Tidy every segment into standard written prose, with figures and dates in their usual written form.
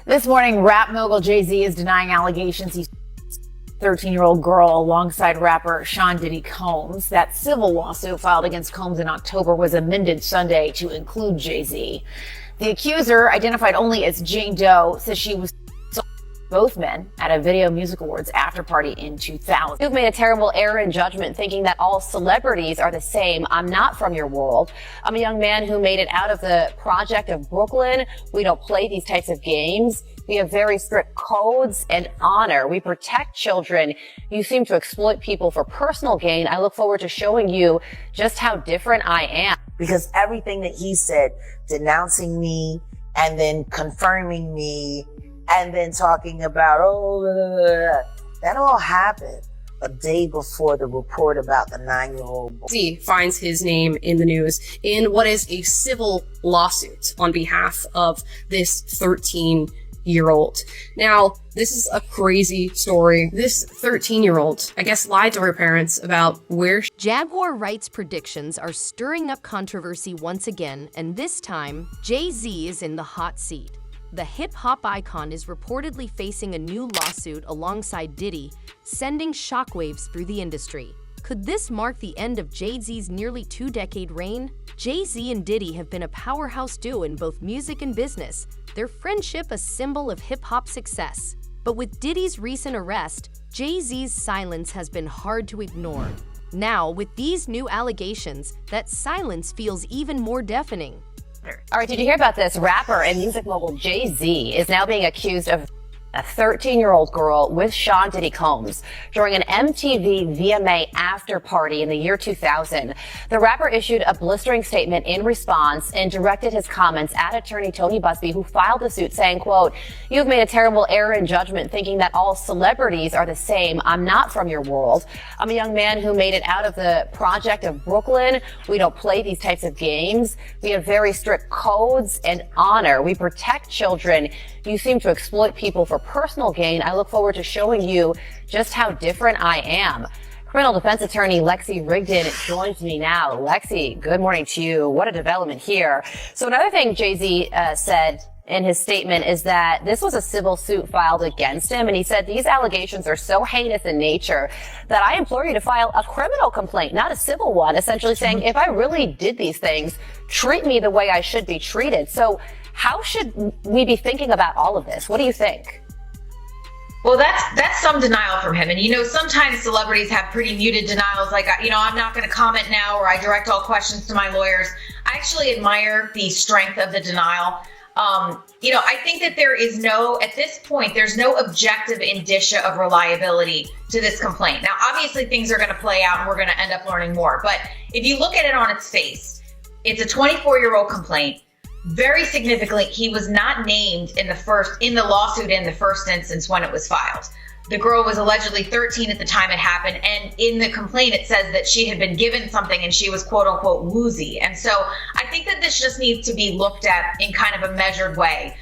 This morning, rap mogul Jay-Z is denying allegations he's a 13-year-old girl alongside rapper Sean Diddy Combs. That civil lawsuit filed against Combs in October was amended Sunday to include Jay-Z. The accuser, identified only as Jane Doe, says she was both men at a Video Music Awards after party in 2000. You've made a terrible error in judgment thinking that all celebrities are the same. I'm not from your world. I'm a young man who made it out of the project of Brooklyn. We don't play these types of games. We have very strict codes and honor. We protect children. You seem to exploit people for personal gain. I look forward to showing you just how different I am. Because everything that he said, denouncing me and then confirming me, and then talking about, that all happened a day before the report about the 9-year-old boy. He finds his name in the news in what is a civil lawsuit on behalf of this 13-year-old. Now, this is a crazy story. This 13-year-old, I guess, lied to her parents about where Jaguar Wright's predictions are stirring up controversy once again, and this time, Jay-Z is in the hot seat. The hip-hop icon is reportedly facing a new lawsuit alongside Diddy, sending shockwaves through the industry. Could this mark the end of Jay-Z's nearly 2-decade reign? Jay-Z and Diddy have been a powerhouse duo in both music and business, their friendship a symbol of hip-hop success. But with Diddy's recent arrest, Jay-Z's silence has been hard to ignore. Now, with these new allegations, that silence feels even more deafening. All right, did you hear about this? Rapper and music mogul Jay-Z is now being accused of a 13-year-old girl with Sean Diddy Combs during an MTV VMA after party in the year 2000. The rapper issued a blistering statement in response and directed his comments at attorney Tony Busby, who filed the suit, saying, quote, "You've made a terrible error in judgment thinking that all celebrities are the same. I'm not from your world. I'm a young man who made it out of the project of Brooklyn. We don't play these types of games. We have very strict codes and honor. We protect children. You seem to exploit people for personal gain. I look forward to showing you just how different I am." Criminal defense attorney Lexi Rigdon joins me now. Lexi, good morning to you. What a development here. So another thing Jay-Z said in his statement is that this was a civil suit filed against him. And he said, these allegations are so heinous in nature that I implore you to file a criminal complaint, not a civil one, essentially saying, if I really did these things, treat me the way I should be treated. So how should we be thinking about all of this? What do you think? Well, that's some denial from him. And, sometimes celebrities have pretty muted denials, like, I'm not going to comment now, or I direct all questions to my lawyers. I actually admire the strength of the denial. I think that at this point, there's no objective indicia of reliability to this complaint. Now, obviously, things are going to play out and we're going to end up learning more. But if you look at it on its face, it's a 24-year-old complaint. Very significantly, he was not named in the lawsuit in the first instance when it was filed. The girl was allegedly 13 at the time it happened, and in the complaint it says that she had been given something and she was quote unquote woozy. And so I think that this just needs to be looked at in kind of a measured way.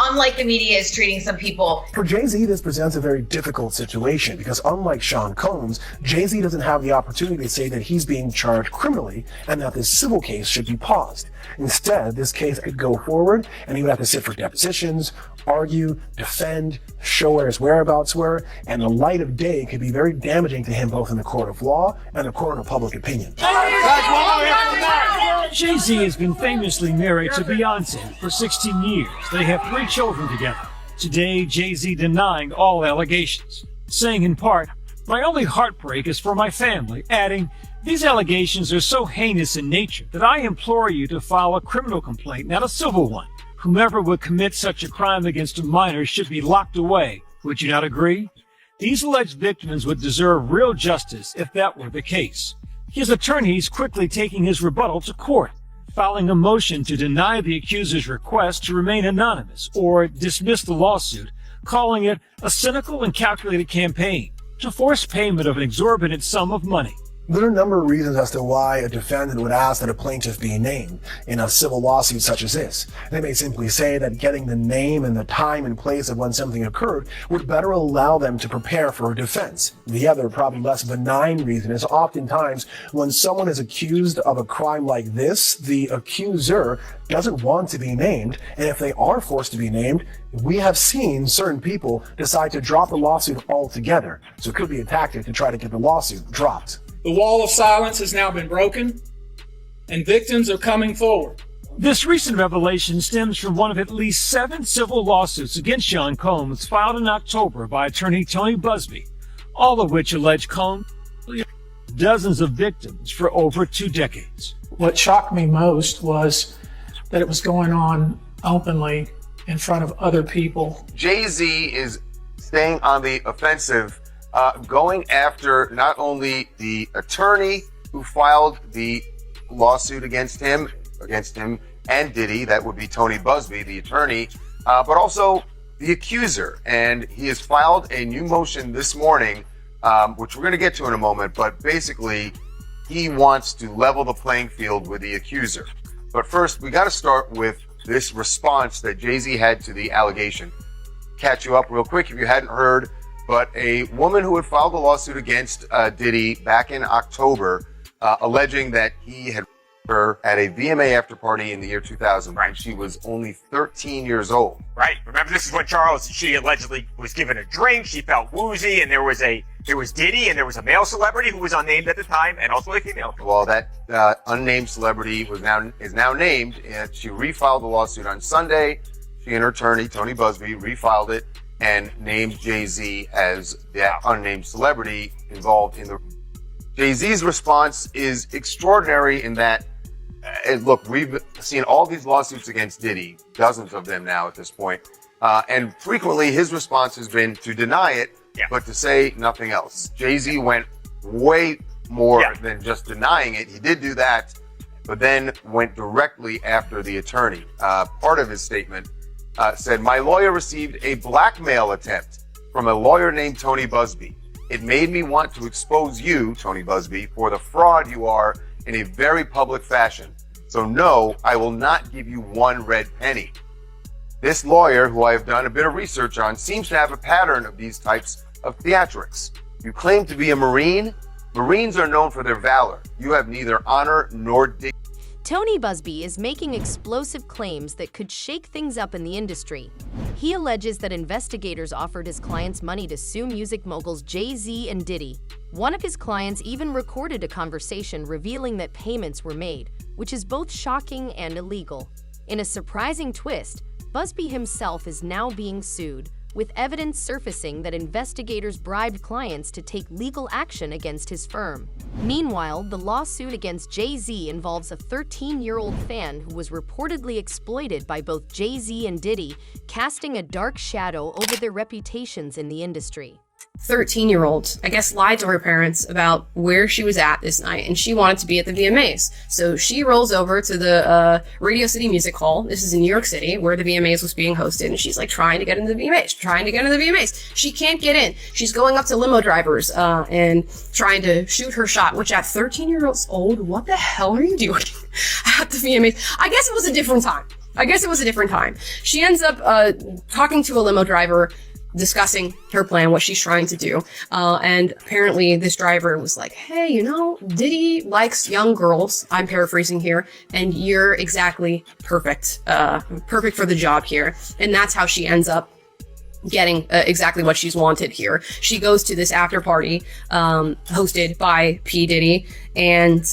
Unlike the media is treating some people. For Jay-Z, this presents a very difficult situation because unlike Sean Combs, Jay-Z doesn't have the opportunity to say that he's being charged criminally and that this civil case should be paused. Instead, this case could go forward and he would have to sit for depositions, argue, defend, show where his whereabouts were, and the light of day could be very damaging to him both in the court of law and the court of public opinion. Jay-Z has been famously married to Beyonce for 16 years. They have 3 children together. Today, Jay-Z denying all allegations, saying in part, "My only heartbreak is for my family," adding, "These allegations are so heinous in nature that I implore you to file a criminal complaint, not a civil one. Whomever would commit such a crime against a minor should be locked away. Would you not agree? These alleged victims would deserve real justice if that were the case." His attorneys quickly taking his rebuttal to court, filing a motion to deny the accuser's request to remain anonymous or dismiss the lawsuit, calling it a cynical and calculated campaign to force payment of an exorbitant sum of money. There are a number of reasons as to why a defendant would ask that a plaintiff be named in a civil lawsuit such as this. They may simply say that getting the name and the time and place of when something occurred would better allow them to prepare for a defense. The other, probably less benign reason is oftentimes when someone is accused of a crime like this, the accuser doesn't want to be named, and if they are forced to be named, we have seen certain people decide to drop the lawsuit altogether. So it could be a tactic to try to get the lawsuit dropped. The wall of silence has now been broken, and victims are coming forward. This recent revelation stems from one of at least 7 civil lawsuits against Sean Combs filed in October by attorney Tony Busby, all of which allege Combs dozens of victims for over 2 decades. What shocked me most was that it was going on openly in front of other people. Jay-Z is staying on the offensive, going after not only the attorney who filed the lawsuit against him and Diddy, that would be Tony Busby, the attorney, but also the accuser. And he has filed a new motion this morning, which we're going to get to in a moment, but basically he wants to level the playing field with the accuser. But first, we got to start with this response that Jay-Z had to the allegation. Catch you up real quick if you hadn't heard, but a woman who had filed a lawsuit against Diddy back in October, alleging that he had her at a VMA after party in the year 2000. Right. She was only 13 years old. Right. Remember, this is when she allegedly was given a drink. She felt woozy, and there was Diddy, and there was a male celebrity who was unnamed at the time, and also a female. Well, that unnamed celebrity is now named, and she refiled the lawsuit on Sunday. She and her attorney, Tony Busby, refiled it and named Jay-Z as the unnamed celebrity involved in the. Jay-Z's response is extraordinary in that, look, we've seen all these lawsuits against Diddy, dozens of them now at this point, and frequently his response has been to deny it, but to say nothing else. Jay-Z went way more than just denying it. He did do that, but then went directly after the attorney. Part of his statement said, "My lawyer received a blackmail attempt from a lawyer named Tony Busby. It made me want to expose you, Tony Busby, for the fraud you are in a very public fashion. So no, I will not give you one red penny." This lawyer, who I have done a bit of research on, seems to have a pattern of these types of theatrics. You claim to be a Marine? Marines are known for their valor. You have neither honor nor dignity. Tony Busby is making explosive claims that could shake things up in the industry. He alleges that investigators offered his clients money to sue music moguls Jay-Z and Diddy. One of his clients even recorded a conversation revealing that payments were made, which is both shocking and illegal. In a surprising twist, Busby himself is now being sued, with evidence surfacing that investigators bribed clients to take legal action against his firm. Meanwhile, the lawsuit against Jay-Z involves a 13-year-old fan who was reportedly exploited by both Jay-Z and Diddy, casting a dark shadow over their reputations in the industry. 13-year-old, I guess, lied to her parents about where she was at this night, and she wanted to be at the VMAs. So she rolls over to the Radio City Music Hall. This is in New York City, where the VMAs was being hosted, and she's like trying to get into the VMAs, She can't get in. She's going up to limo drivers and trying to shoot her shot, which at 13 years old, what the hell are you doing at the VMAs? I guess it was a different time. She ends up talking to a limo driver, discussing her plan, what she's trying to do. And apparently this driver was like, "Hey, Diddy likes young girls," I'm paraphrasing here, "and you're exactly perfect for the job here." And that's how she ends up getting exactly what she's wanted here. She goes to this after party, hosted by P. Diddy, and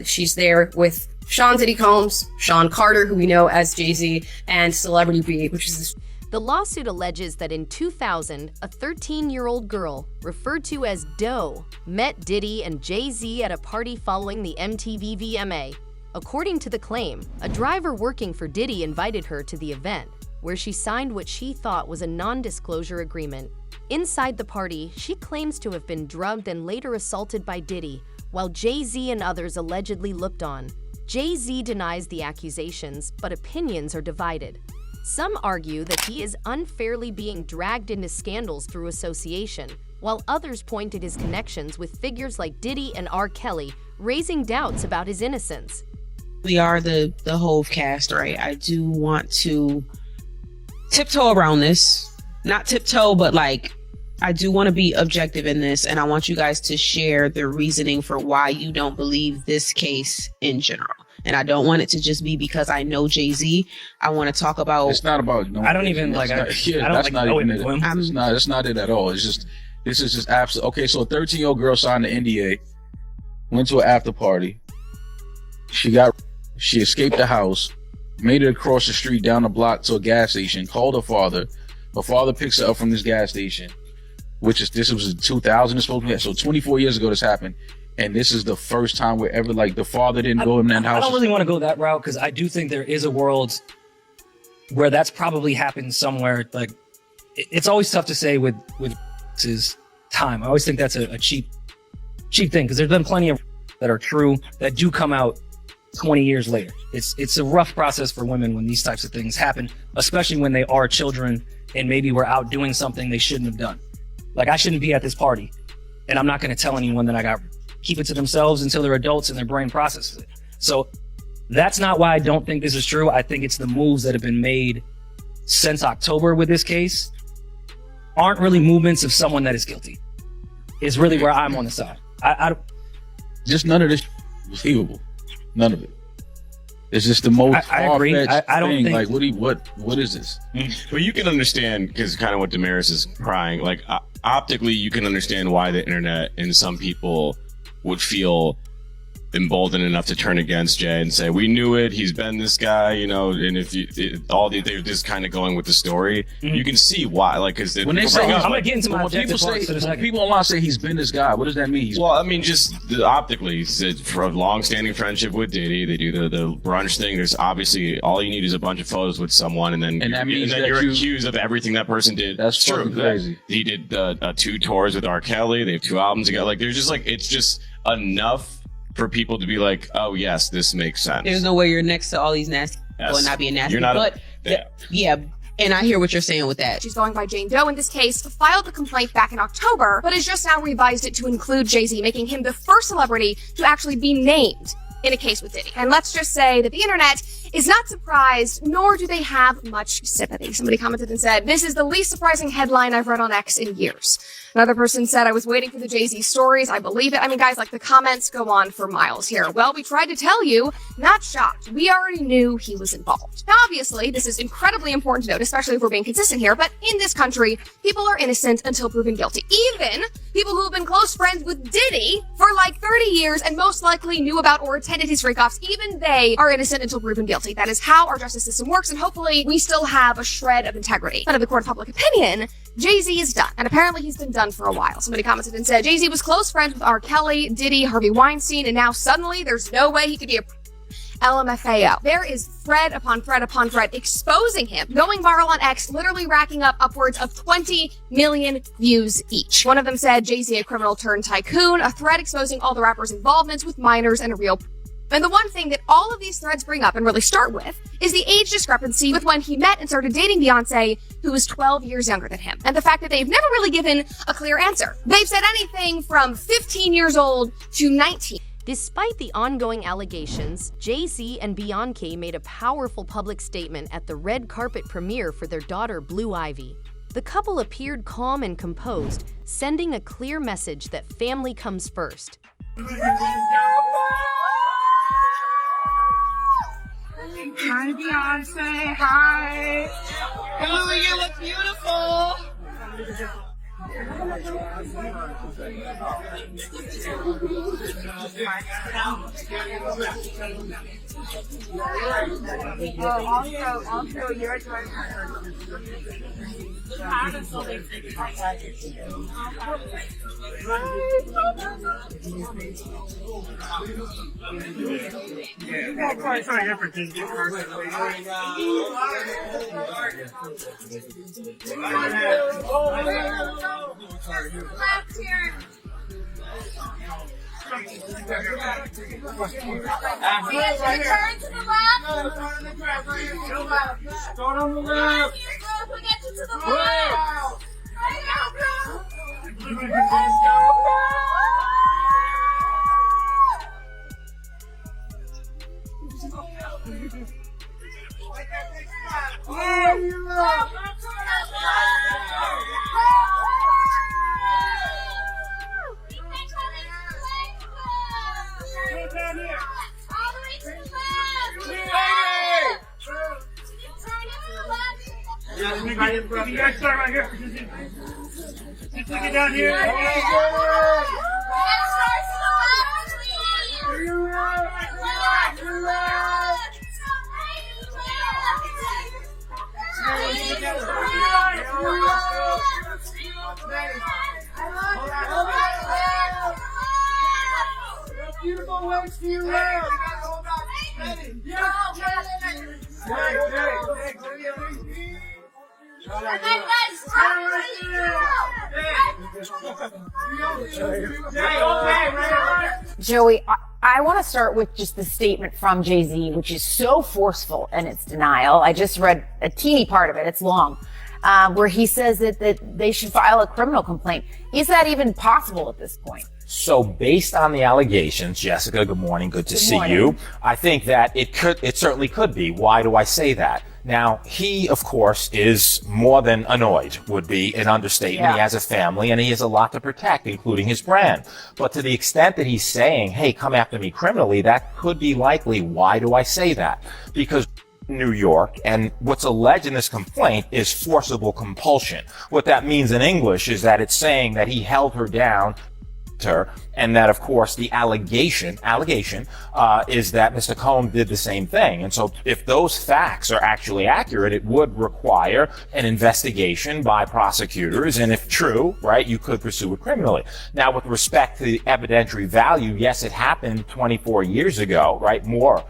she's there with Sean Diddy Combs, Sean Carter, who we know as Jay-Z, and Celebrity B, which is this. The lawsuit alleges that in 2000, a 13-year-old girl, referred to as Doe, met Diddy and Jay-Z at a party following the MTV VMA. According to the claim, a driver working for Diddy invited her to the event, where she signed what she thought was a non-disclosure agreement. Inside the party, she claims to have been drugged and later assaulted by Diddy, while Jay-Z and others allegedly looked on. Jay-Z denies the accusations, but opinions are divided. Some argue that he is unfairly being dragged into scandals through association, while others point at his connections with figures like Diddy and R. Kelly, raising doubts about his innocence. We are the Hove cast, right? I do want to tiptoe around this. Not tiptoe, but like, I do want to be objective in this, and I want you guys to share the reasoning for why you don't believe this case in general. And I don't want it to just be because I know Jay-Z. I want to talk about. It's not about. No, I don't even like. I don't like knowing him. It's not it at all. It's just. This is just absolute. Okay, so a 13-year-old girl signed an NDA, went to an after party. She escaped the house, made it across the street down the block to a gas station, called her father. Her father picks her up from this gas station, this was in 2000. It's supposed to be, so 24 years ago this happened. And this is the first time where ever, like, the father didn't go in that house. I don't really want to go that route because I do think there is a world where that's probably happened somewhere. Like, it's always tough to say with his time. I always think that's a cheap thing because there's been plenty of that are true that do come out 20 years later. It's a rough process for women when these types of things happen, especially when they are children and maybe we're out doing something they shouldn't have done. Like, I shouldn't be at this party, and I'm not going to tell anyone that I got. Keep it to themselves until they're adults and their brain processes it. So that's not why I don't think this is true. I think it's the moves that have been made since October with this case aren't really movements of someone that is guilty. Is really where I'm on the side. I just none of this is believable. None of it. It's just the most I agree. I don't thing. think Like, what is this? Well, you can understand, because kind of what Damaris is crying, like optically you can understand why the internet and some people would feel emboldened enough to turn against Jay and say, we knew it, he's been this guy, you know, and if they're just kind of going with the story, you can see why, like, because when they say, I'm gonna get into my objective parts in a second. People online say he's been this guy, what does that mean? Well, I mean, just optically, for a long-standing friendship with Diddy, they do the brunch thing. There's obviously, all you need is a bunch of photos with someone, and then you're accused of everything that person did. That's true. Crazy. He did 2 tours with R. Kelly. They have 2 albums together. Like, there's just like, it's just enough for people to be like, oh yes, this makes sense. There's no way you're next to all these nasty people and not being nasty. You're not, but yeah, and I hear what you're saying with that. She's going by Jane Doe in this case, filed the complaint back in October, but has just now revised it to include Jay-Z, making him the first celebrity to actually be named in a case with Diddy. And let's just say that the internet is not surprised, nor do they have much sympathy. Somebody commented and said, this is the least surprising headline I've read on X in years. Another person said, I was waiting for the Jay-Z stories. I believe it. I mean, guys, like, the comments go on for miles here. Well, we tried to tell you, not shocked. We already knew he was involved. Now, obviously, this is incredibly important to note, especially if we're being consistent here, but in this country, people are innocent until proven guilty. Even people who have been close friends with Diddy for like 30 years and most likely knew about or attended his freak-offs, even they are innocent until proven guilty. That is how our justice system works, and hopefully we still have a shred of integrity. But in the court of public opinion, Jay-Z is done, and apparently he's been done for a while. Somebody commented and said, Jay-Z was close friends with R. Kelly, Diddy, Harvey Weinstein, and now suddenly there's no way he could be a LMFAO. There is thread upon thread upon thread exposing him, going viral on X, literally racking up upwards of 20 million views each. One of them said, Jay-Z a criminal turned tycoon, a thread exposing all the rappers' involvements with minors and a real. And the one thing that all of these threads bring up and really start with is the age discrepancy with when he met and started dating Beyonce, who was 12 years younger than him. And the fact that they've never really given a clear answer. They've said anything from 15 years old to 19. Despite the ongoing allegations, Jay-Z and Beyonce made a powerful public statement at the red carpet premiere for their daughter Blue Ivy. The couple appeared calm and composed, sending a clear message that family comes first. Hi, Beyonce. Hi. Hello, you look beautiful. Also, your turn. Left here. Turn to the left. Go on the left. We'll get you to the left. You guys start right here. Just take it down here. Beautiful ways to you. Joey, I want to start with just the statement from Jay-Z, which is so forceful in its denial. I just read a teeny part of it. It's long, where he says that they should file a criminal complaint. Is that even possible at this point? So based on the allegations, Jessica, good morning. Good to see you. I think that it certainly could be. Why do I say that? Now, he, of course, is more than annoyed, would be an understatement. Yeah. He has a family and he has a lot to protect, including his brand. But to the extent that he's saying, hey, come after me criminally, that could be likely. Why do I say that? Because New York, and what's alleged in this complaint is forcible compulsion. What that means in English is that it's saying that he held her down, and that, of course, the allegation is that Mr. Combs did the same thing. And so if those facts are actually accurate, it would require an investigation by prosecutors. And if true, right, you could pursue it criminally. Now, with respect to the evidentiary value, yes, it happened 24 years ago, right? More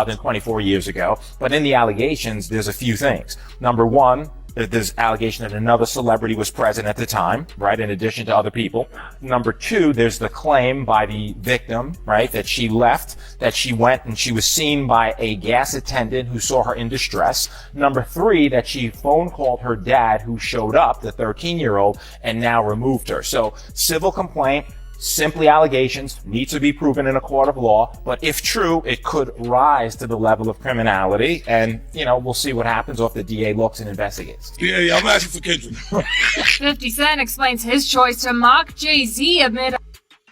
than 24 years ago. But in the allegations, there's a few things. Number one, there's allegation that another celebrity was present at the time, right, in addition to other people. Number two, there's the claim by the victim, right, that she left, that she went and she was seen by a gas attendant who saw her in distress. Number three, that she phone called her dad, who showed up, the 13-year-old, and now removed her. So civil complaint, simply allegations, need to be proven in a court of law, but if true, it could rise to the level of criminality, and, you know, we'll see what happens if the DA looks and investigates. Yeah, I'm asking for Kendrick. 50 Cent explains his choice to mock Jay-Z amid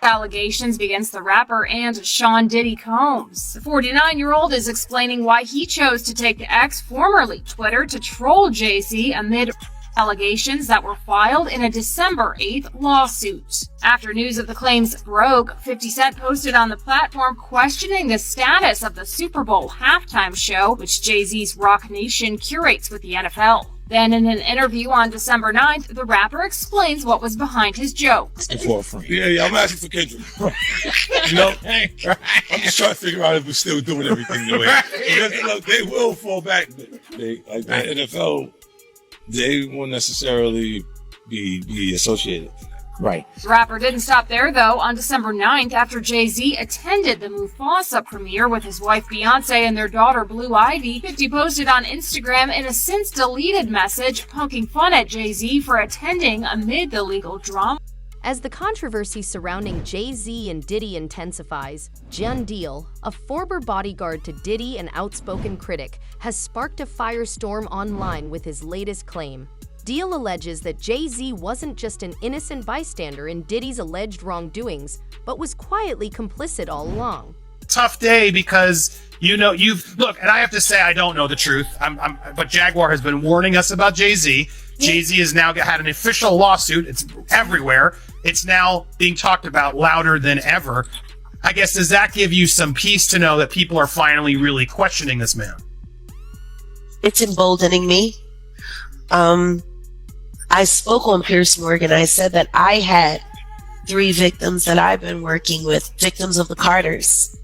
allegations against the rapper and Sean Diddy Combs. The 49-year-old is explaining why he chose to take to X, formerly Twitter, to troll Jay-Z amid allegations that were filed in a December 8th lawsuit. After news of the claims broke, 50 Cent posted on the platform questioning the status of the Super Bowl halftime show, which Jay-Z's Rock Nation curates with the NFL. Then in an interview on December 9th, the rapper explains what was behind his joke. Yeah, I'm asking for Kendrick. You know, I'm just trying to figure out if we're still doing everything the way. Because, look, they will fall back. The NFL, they won't necessarily be associated. Right. The rapper didn't stop there, though. On December 9th, after Jay-Z attended the Mufasa premiere with his wife Beyonce and their daughter Blue Ivy, 50 posted on Instagram in a since-deleted message poking fun at Jay-Z for attending amid the legal drama. As the controversy surrounding Jay-Z and Diddy intensifies, John Deal, a former bodyguard to Diddy and outspoken critic, has sparked a firestorm online with his latest claim. Deal alleges that Jay-Z wasn't just an innocent bystander in Diddy's alleged wrongdoings, but was quietly complicit all along. Tough day because, you know, look, and I have to say I don't know the truth, but Jaguar has been warning us about Jay-Z. Jay-Z has now had an official lawsuit. It's everywhere. It's now being talked about louder than ever. I guess, does that give you some peace to know that people are finally really questioning this man? It's emboldening me. I spoke on Piers Morgan. I said that I had 3 victims that I've been working with, victims of the Carters,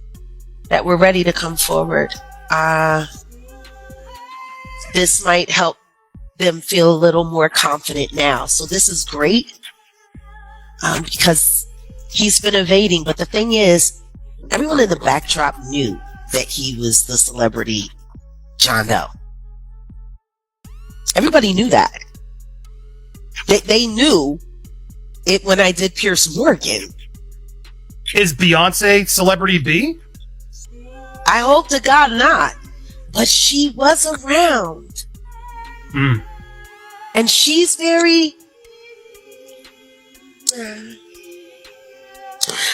that were ready to come forward. This might help them feel a little more confident now. So this is great, because he's been evading. But the thing is, everyone in the backdrop knew that he was the celebrity John Doe. Everybody knew that. They knew it when I did Pierce Morgan. Is Beyonce Celebrity B? I hope to God not. But she was around. And she's very...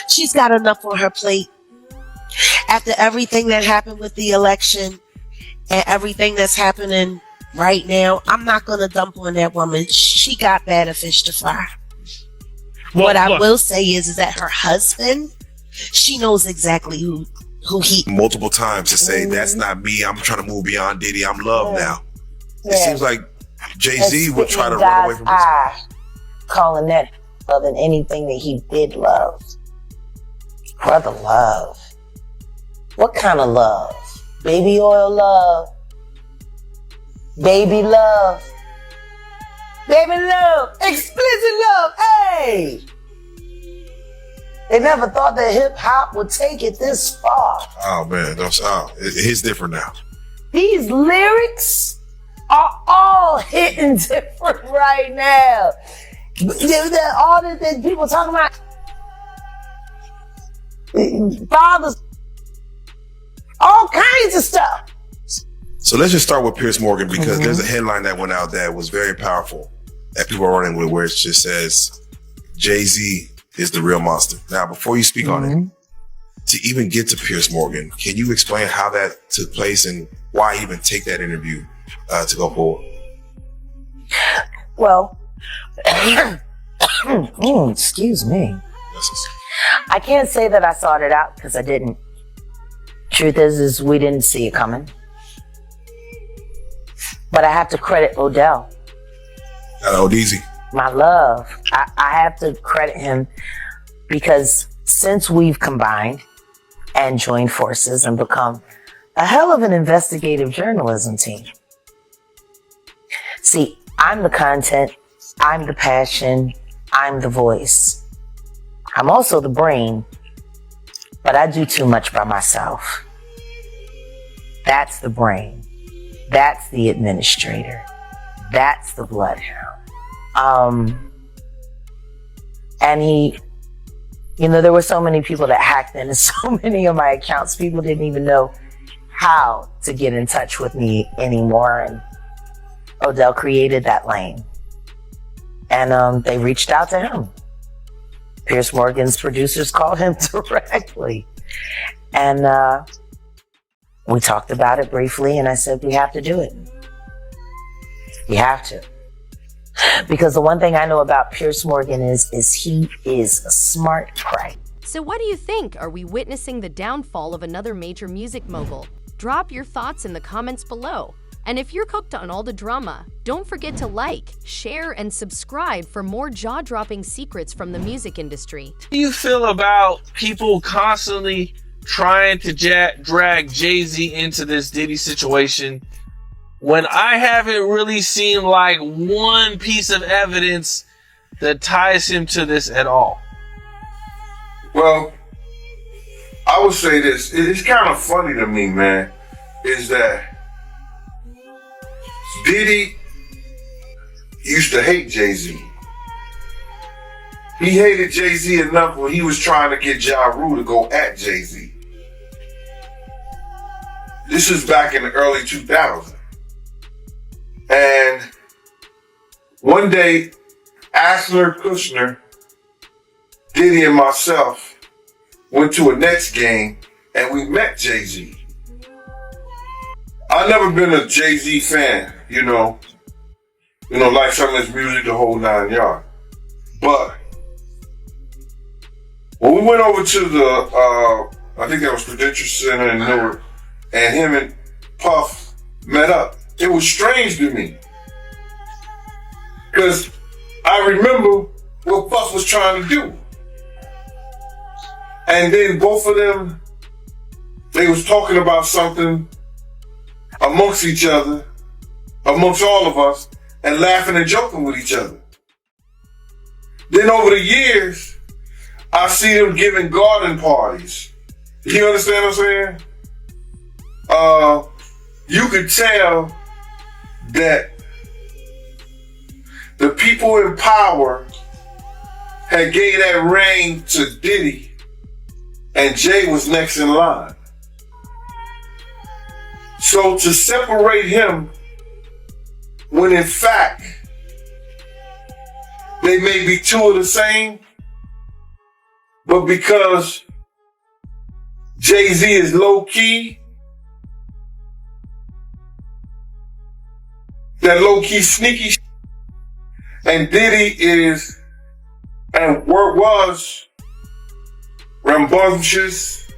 she's got enough on her plate. After everything that happened with the election and everything that's happening right now, I'm not going to dump on that woman. She got better fish to fry. Well, what I look. will say is that her husband, she knows exactly who he... Multiple times to say, that's not me. I'm trying to move beyond Diddy. I'm loved now. It seems like Jay-Z would try to run away from this. Calling that love than anything that he did love. Brother love. What kind of love? Baby oil love. Baby love. Baby love. Explicit love. Hey! They never thought that hip hop would take it this far. Oh man, it's different now. These lyrics are all hitting different right now. All the people talking about fathers, all kinds of stuff. So let's just start with Pierce Morgan, because there's a headline that went out that was very powerful that people are running with, where it just says Jay-Z is the real monster. Now, before you speak on it, to even get to Pierce Morgan, can you explain how that took place and why even take that interview to go forward? Well, excuse me. I can't say that I sought it out because I didn't. Truth is we didn't see it coming. But I have to credit Odell. Odeezy. My love. I have to credit him because since we've combined and joined forces and become a hell of an investigative journalism team. See, I'm the content, I'm the passion, I'm the voice. I'm also the brain, but I do too much by myself. That's the brain. That's the administrator. That's the bloodhound. And he, there were so many people that hacked into so many of my accounts. People didn't even know how to get in touch with me anymore. And Odell created that lane. And they reached out to him. Pierce Morgan's producers called him directly. And we talked about it briefly, and I said, we have to do it. You have to. Because the one thing I know about Pierce Morgan is he is a smart crack. So what do you think? Are we witnessing the downfall of another major music mogul? Drop your thoughts in the comments below. And if you're hooked on all the drama, don't forget to like, share, and subscribe for more jaw-dropping secrets from the music industry. How do you feel about people constantly trying to drag Jay-Z into this Diddy situation when I haven't really seen like one piece of evidence that ties him to this at all? Well, I would say this. It's kind of funny to me, man, is that Diddy used to hate Jay-Z. He hated Jay-Z enough when he was trying to get Ja Rule to go at Jay-Z. This is back in the early 2000s. And one day, Asler, Kushner, Diddy, and myself went to a Nets game and we met Jay-Z. I've never been a Jay-Z fan, like some of his music, the whole 9 yards. But when we went over to the, I think that was Prudential Center in Newark, and him and Puff met up, it was strange to me. Because I remember what Puff was trying to do. And then both of them, they was talking about something amongst each other, amongst all of us, and laughing and joking with each other. Then over the years, I see them giving garden parties. You understand what I'm saying? You could tell that the people in power had gave that reign to Diddy, and Jay was next in line. So to separate him, when in fact they may be two of the same, but because Jay-Z is low-key, that low-key sneaky, and Diddy is, and was rambunctious,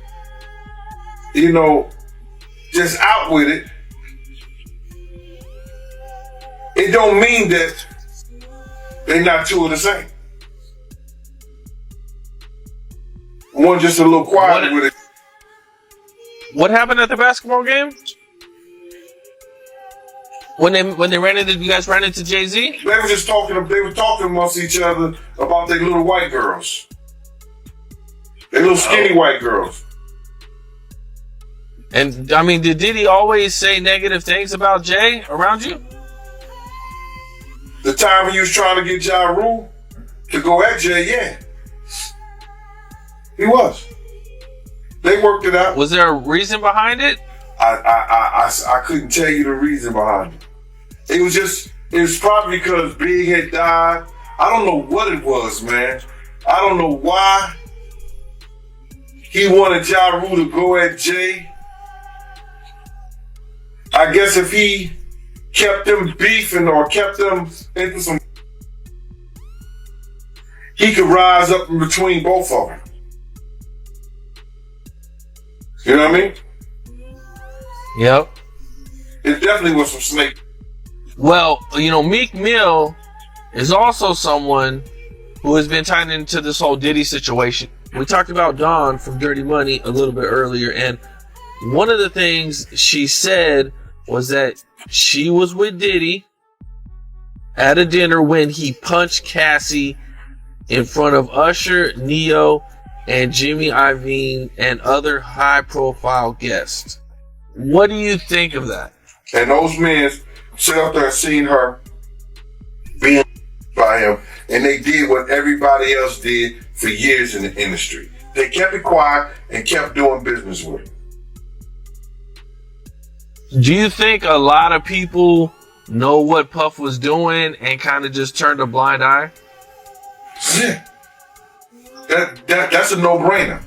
you know, just out with it. It don't mean that they're not two of the same. One just a little quiet with it. What happened at the basketball game? When they ran into, you guys ran into Jay-Z? They were just talking. They were talking amongst each other about their little white girls, their little skinny white girls. And I mean, did Diddy always say negative things about Jay around you? The time he was trying to get Ja Rule to go at Jay, yeah, he was. They worked it out. Was there a reason behind it? I couldn't tell you the reason behind it. It was probably because Big had died. I don't know what it was, man. I don't know why he wanted Ja Rule to go at Jay. I guess if he kept them beefing or kept them into some, he could rise up in between both of them. You know what I mean? Yep. It definitely was some snake. Well, you know, Meek Mill is also someone who has been tied into this whole Diddy situation. We talked about Dawn from Dirty Money a little bit earlier, and one of the things she said was that she was with Diddy at a dinner when he punched Cassie in front of Usher, Neo, and Jimmy Iovine and other high-profile guests. What do you think of that? And those men sat up there and seen her being by him, and they did what everybody else did for years in the industry. They kept it quiet and kept doing business with him. Do you think a lot of people know what Puff was doing and kind of just turned a blind eye? Yeah. That's a no-brainer.